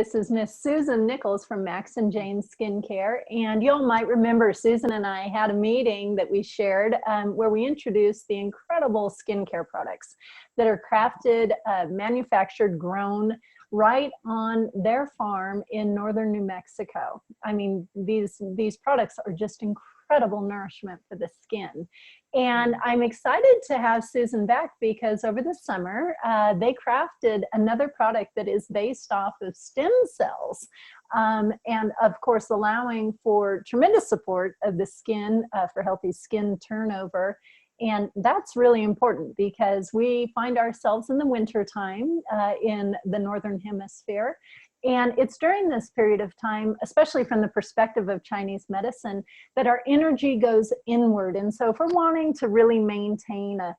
This is Miss Susan Nichols from Max and Jane Skincare, and you all might remember Susan and I had a meeting that we shared where we introduced the incredible skincare products that are crafted, manufactured, grown right on their farm in northern New Mexico. I mean, these products are just incredible nourishment for the skin. And I'm excited to have Susan back because over the summer, they crafted another product that is based off of stem cells. And of course, allowing for tremendous support of the skin for healthy skin turnover. And that's really important because we find ourselves in the winter time in the Northern Hemisphere. And it's during this period of time, especially from the perspective of Chinese medicine, that our energy goes inward. And so if we're wanting to really maintain a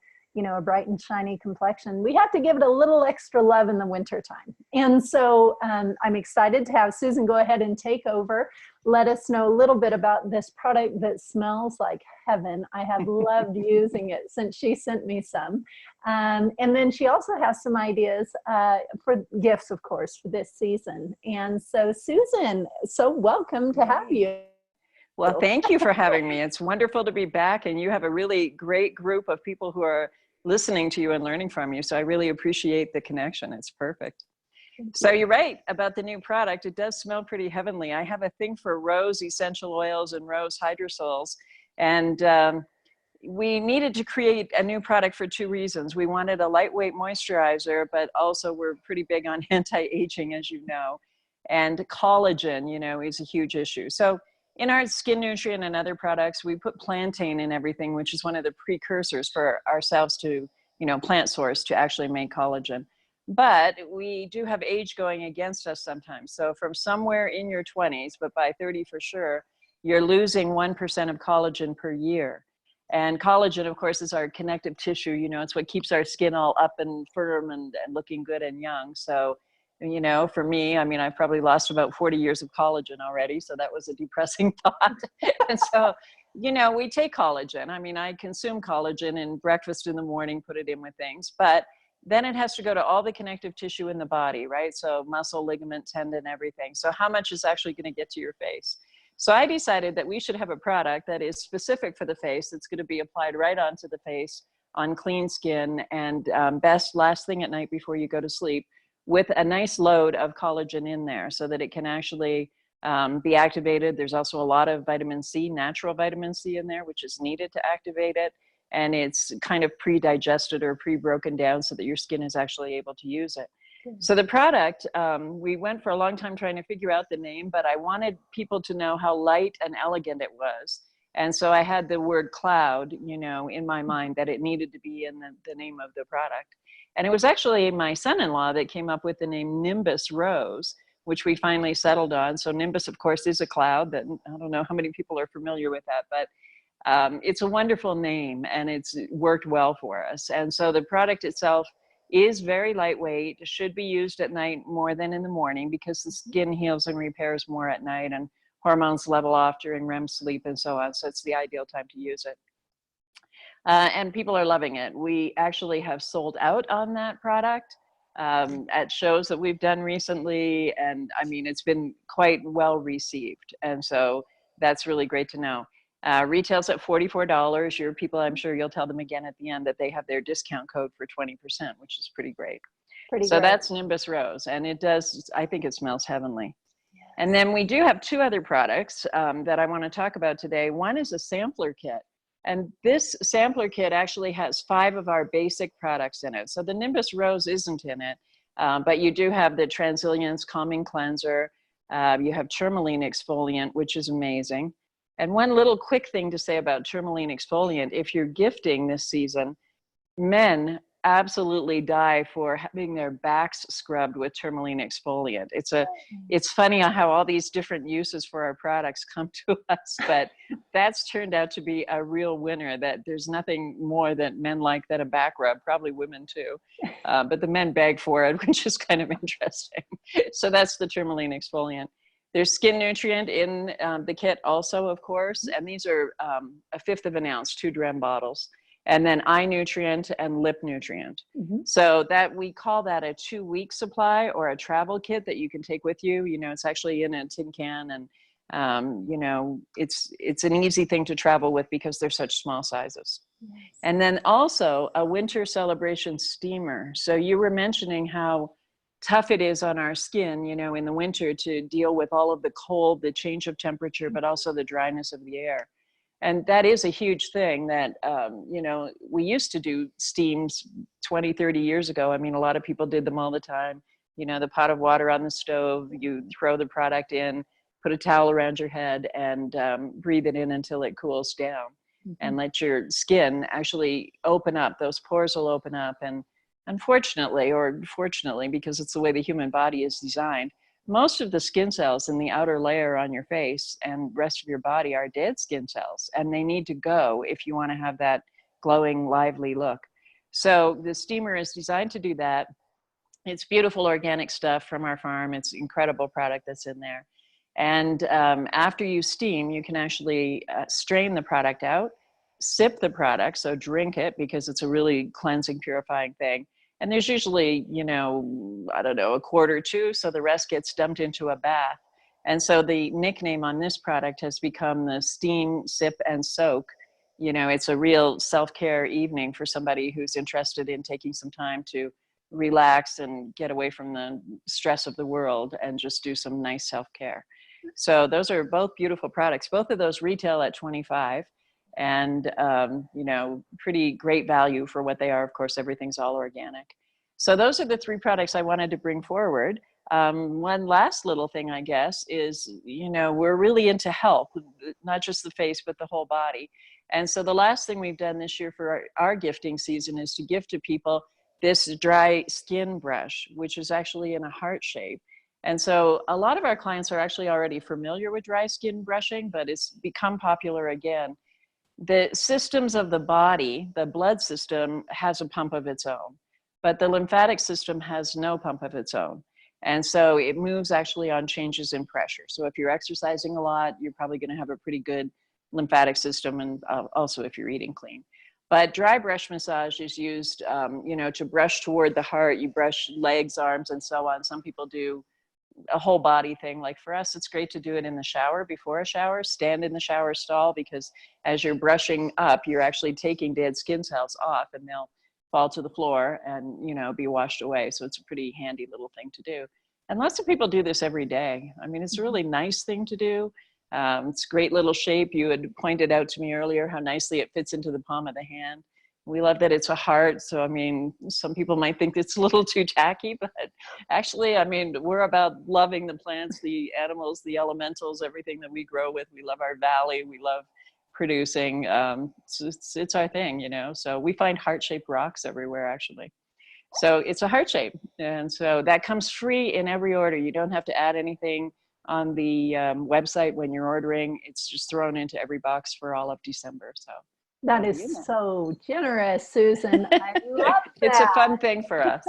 bright and shiny complexion, we have to give it a little extra love in the winter time. And so I'm excited to have Susan go ahead and take over. Let us know a little bit about this product that smells like heaven. I have loved using it since she sent me some. And then she also has some ideas for gifts, of course, for this season. And so Susan, so welcome to have you. Well, thank you for having me. It's wonderful to be back, and you have a really great group of people who are listening to you and learning from you. So I really appreciate the connection. It's perfect. So you're right about the new product. It does smell pretty heavenly. I have a thing for rose essential oils and rose hydrosols. And we needed to create a new product for two reasons. We wanted a lightweight moisturizer, but also we're pretty big on anti-aging, as you know. And collagen, is a huge issue. So in our skin nutrient and other products, we put plantain in everything, which is one of the precursors for ourselves to, plant source to actually make collagen. But we do have age going against us sometimes. So from somewhere in your 20s, but by 30 for sure, you're losing 1% of collagen per year. And collagen, of course, is our connective tissue. It's what keeps our skin all up and firm and looking good and young. So, for me, I've probably lost about 40 years of collagen already. So that was a depressing thought. And so, we take collagen. I consume collagen in breakfast in the morning, put it in with things, but then it has to go to all the connective tissue in the body, right? So muscle, ligament, tendon, everything. So how much is actually going to get to your face? So I decided that we should have a product that is specific for the face, that's going to be applied right onto the face on clean skin, and best last thing at night before you go to sleep, with a nice load of collagen in there so that it can actually be activated. There's also a lot of vitamin C, natural vitamin C in there, which is needed to activate it. And it's kind of pre-digested or pre-broken down so that your skin is actually able to use it. So the product, we went for a long time trying to figure out the name, but I wanted people to know how light and elegant it was. And so I had the word cloud, in my mind, that it needed to be in the name of the product. And it was actually my son-in-law that came up with the name Nimbus Rose, which we finally settled on. So Nimbus, of course, is a cloud. That I don't know how many people are familiar with that, but it's a wonderful name, and it's worked well for us. And so the product itself is very lightweight, should be used at night more than in the morning because the skin heals and repairs more at night, and hormones level off during REM sleep and so on. So it's the ideal time to use it. And people are loving it. We actually have sold out on that product at shows that we've done recently. And it's been quite well received. And so that's really great to know. Retails at $44. Your people, I'm sure you'll tell them again at the end that they have their discount code for 20%, which is pretty great. So that's Nimbus Rose, and it does, I think it smells heavenly. Yes. And then we do have two other products that I want to talk about today. One is a sampler kit, and this sampler kit actually has 5 of our basic products in it. So the Nimbus Rose isn't in it, but you do have the Transilience Calming Cleanser. You have Tourmaline Exfoliant, which is amazing. And one little quick thing to say about Tourmaline Exfoliant, if you're gifting this season, men absolutely die for having their backs scrubbed with Tourmaline Exfoliant. It's funny how all these different uses for our products come to us, but that's turned out to be a real winner, that there's nothing more that men like than a back rub, probably women too. But the men beg for it, which is kind of interesting. So that's the Tourmaline Exfoliant. There's skin nutrient in the kit also, of course, and these are 1/5 of an ounce, 2 dram bottles. and then eye nutrient and lip nutrient. So that we call that a 2-week supply or a travel kit that you can take with you. You know, it's actually in a tin can, and you know, it's an easy thing to travel with because they're such small sizes. Yes. And then also a winter celebration steamer. So you were mentioning how tough it is on our skin, you know, in the winter to deal with all of the cold, the change of temperature, but also the dryness of the air. And that is a huge thing that, you know, we used to do steams 20, 30 years ago. I mean, a lot of people did them all the time. You know, the pot of water on the stove, you throw the product in, put a towel around your head, and breathe it in until it cools down. And let your skin actually open up. Those pores will open up. And unfortunately, or fortunately, because it's the way the human body is designed, most of the skin cells in the outer layer on your face and rest of your body are dead skin cells, and they need to go if you want to have that glowing, lively look. So the steamer is designed to do that. It's beautiful organic stuff from our farm. It's incredible product that's in there. And after you steam, you can actually strain the product out, sip the product, so drink it because it's a really cleansing, purifying thing. And there's usually, you know, I don't know, a quart or two, so the rest gets dumped into a bath. And so the nickname on this product has become the steam, sip, and soak. You know, it's a real self-care evening for somebody who's interested in taking some time to relax and get away from the stress of the world and just do some nice self-care. So those are both beautiful products. Both of those retail at $25, and you know, pretty great value for what they are. Of course, everything's all organic. So those are the 3 products I wanted to bring forward. One last little thing, I guess, is, you know, we're really into health, not just the face, but the whole body. And so the last thing we've done this year for our gifting season is to gift to people this dry skin brush, which is actually in a heart shape. And so a lot of our clients are actually already familiar with dry skin brushing, but it's become popular again. The systems of the body, the blood system has a pump of its own, but the lymphatic system has no pump of its own. And so it moves actually on changes in pressure. So if you're exercising a lot, you're probably going to have a pretty good lymphatic system, and also if you're eating clean. But dry brush massage is used, you know, to brush toward the heart. You brush legs, arms, and so on. Some people do a whole body thing. Like for us, it's great to do it in the shower, before a shower, stand in the shower stall, because as you're brushing up, you're actually taking dead skin cells off, and they'll fall to the floor and, you know, be washed away. So it's a pretty handy little thing to do. And lots of people do this every day. I mean, it's a really nice thing to do. It's a great little shape. You had pointed out to me earlier how nicely it fits into the palm of the hand. We love that it's a heart. So, I mean, some people might think it's a little too tacky, but actually, I mean, we're about loving the plants, the animals, the elementals, everything that we grow with. We love our valley. We love producing. It's our thing, you know. So we find heart-shaped rocks everywhere, actually. So it's a heart shape. And so that comes free in every order. You don't have to add anything on the website when you're ordering. It's just thrown into every box for all of December. So that is so generous, Susan. I love that. It's a fun thing for us.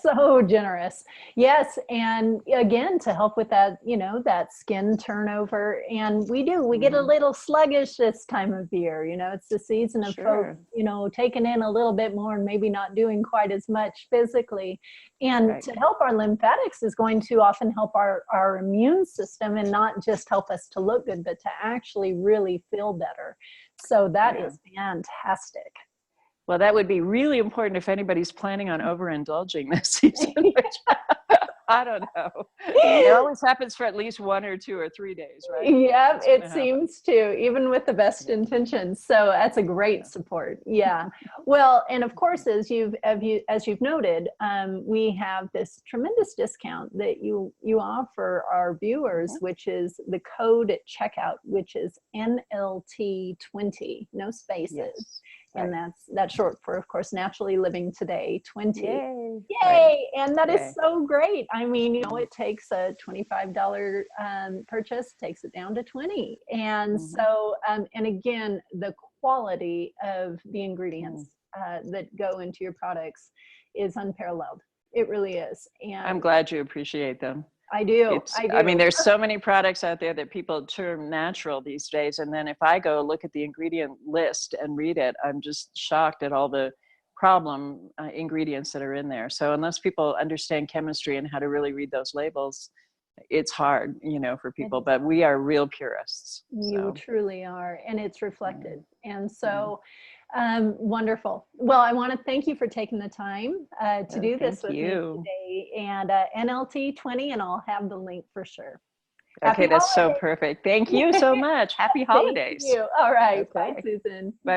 So generous. Yes. And again, to help with that, you know, that skin turnover. And we get a little sluggish this time of year. You know, it's the season of folks, you know, taking in a little bit more and maybe not doing quite as much physically. And to help our lymphatics is going to often help our immune system, and not just help us to look good, but to actually really feel better. So that is fantastic. Well, that would be really important if anybody's planning on overindulging this season, which I don't know. It always happens for at least 1 or 2 or 3 days, right? Yeah, it seems to, even with the best intentions. So that's a great support. Yeah. Well, and of course, as you've noted, we have this tremendous discount that you offer our viewers, which is the code at checkout, which is NLT20, no spaces. Yes. And that's short for, of course, Naturally Living Today 20. Yay! Yay! And that is so great. I mean, you know, it takes a $25 purchase, takes it down to 20. And so, and again, the quality of the ingredients that go into your products is unparalleled. It really is. And I'm glad you appreciate them. I do. It's, I I mean, do. there's so many products out there that people term natural these days. And then if I go look at the ingredient list and read it, I'm just shocked at all the problem ingredients that are in there. So unless people understand chemistry and how to really read those labels, it's hard, you know, for people, but we are real purists. You So, truly are, and it's reflected. And mm. so wonderful. Well, I want to thank you for taking the time to do this Thank with me you. today, and NLT 20, and I'll have the link for sure. Okay, Happy that's so holidays. perfect. Thank you so much. Happy Thank holidays. you. All right. Bye, Okay. Susan. Bye.